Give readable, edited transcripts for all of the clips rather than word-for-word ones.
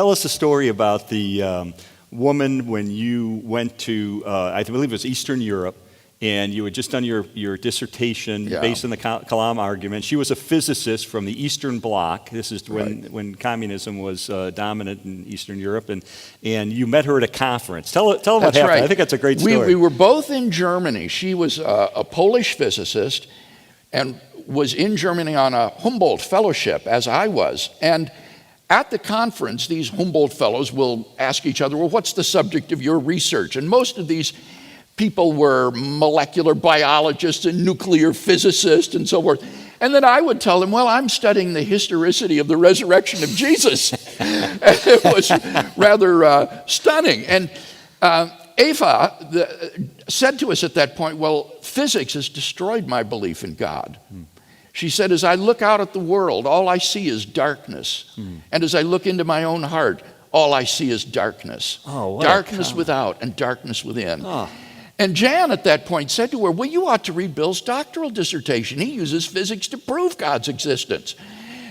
tell us a story about the woman when you went to, I believe it was Eastern Europe, and you had just done your dissertation based on the Kalam argument. She was a physicist from the Eastern Bloc. This is when communism was dominant in Eastern Europe, and you met her at a conference. Tell them what happened. Right. I think that's a great story. We were both in Germany. She was a Polish physicist and was in Germany on a Humboldt fellowship, as I was. And at the conference, these Humboldt fellows will ask each other, well, what's the subject of your research? And most of these people were molecular biologists and nuclear physicists and so forth. And then I would tell them, well, I'm studying the historicity of the resurrection of Jesus. And it was rather stunning. And Eva said to us at that point, well, physics has destroyed my belief in God. She said, as I look out at the world, all I see is darkness. And as I look into my own heart, all I see is darkness. Darkness without and darkness within. And Jan at that point said to her, well, you ought to read Bill's doctoral dissertation. He uses physics to prove God's existence.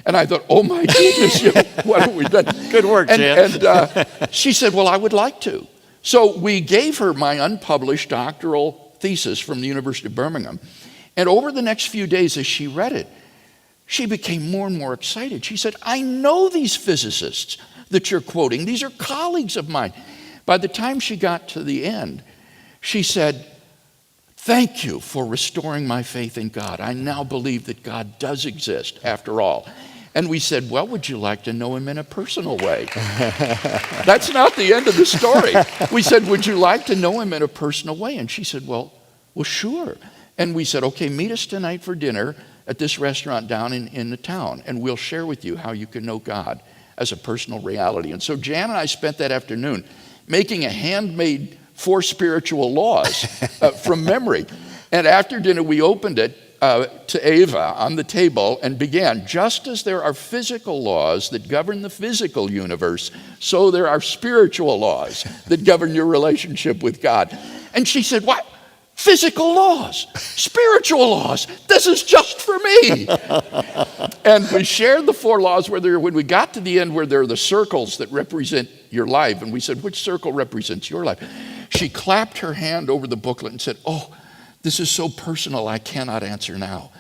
And I thought, oh my goodness, what have we done? Good work, Jan. And she said, well, I would like to. So we gave her my unpublished doctoral thesis from the University of Birmingham. And over the next few days as she read it, she became more and more excited. She said, I know these physicists that you're quoting. These are colleagues of mine. By the time she got to the end, she said, thank you for restoring my faith in God. I now believe that God does exist after all. And we said, well, would you like to know him in a personal way? That's not the end of the story. We said, would you like to know him in a personal way? And she said, well, sure. And we said, okay, meet us tonight for dinner at this restaurant down in the town, and we'll share with you how you can know God as a personal reality. And so Jan and I spent that afternoon making a handmade 4 spiritual laws from memory. And after dinner, we opened it to Eva on the table and began, just as there are physical laws that govern the physical universe, so there are spiritual laws that govern your relationship with God. And she said, what? Physical laws, spiritual laws, this is just for me. And we shared the 4 laws when we got to the end where there are the circles that represent your life. And we said, which circle represents your life? She clapped her hand over the booklet and said, oh, this is so personal, I cannot answer now.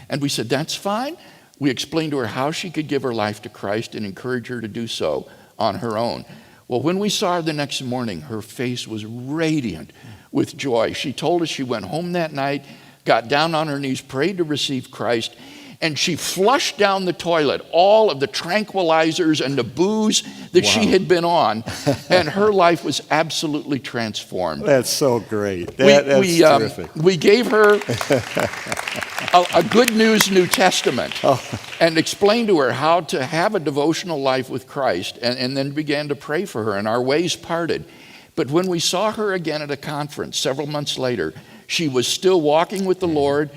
And we said, that's fine. We explained to her how she could give her life to Christ and encourage her to do so on her own. Well, when we saw her the next morning, her face was radiant with joy. She told us she went home that night, got down on her knees, prayed to receive Christ, and she flushed down the toilet all of the tranquilizers and the booze that she had been on, and her life was absolutely transformed. That's so great. That's terrific. We gave her a Good News New Testament and explained to her how to have a devotional life with Christ, and then began to pray for her, and our ways parted. But when we saw her again at a conference several months later, she was still walking with the Lord,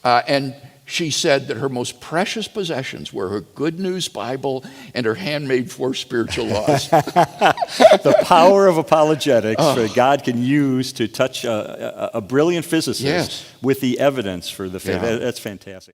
and she said that her most precious possessions were her Good News Bible and her handmade 4 spiritual laws. The power of apologetics that God can use to touch a brilliant physicist with the evidence for the faith. That's fantastic.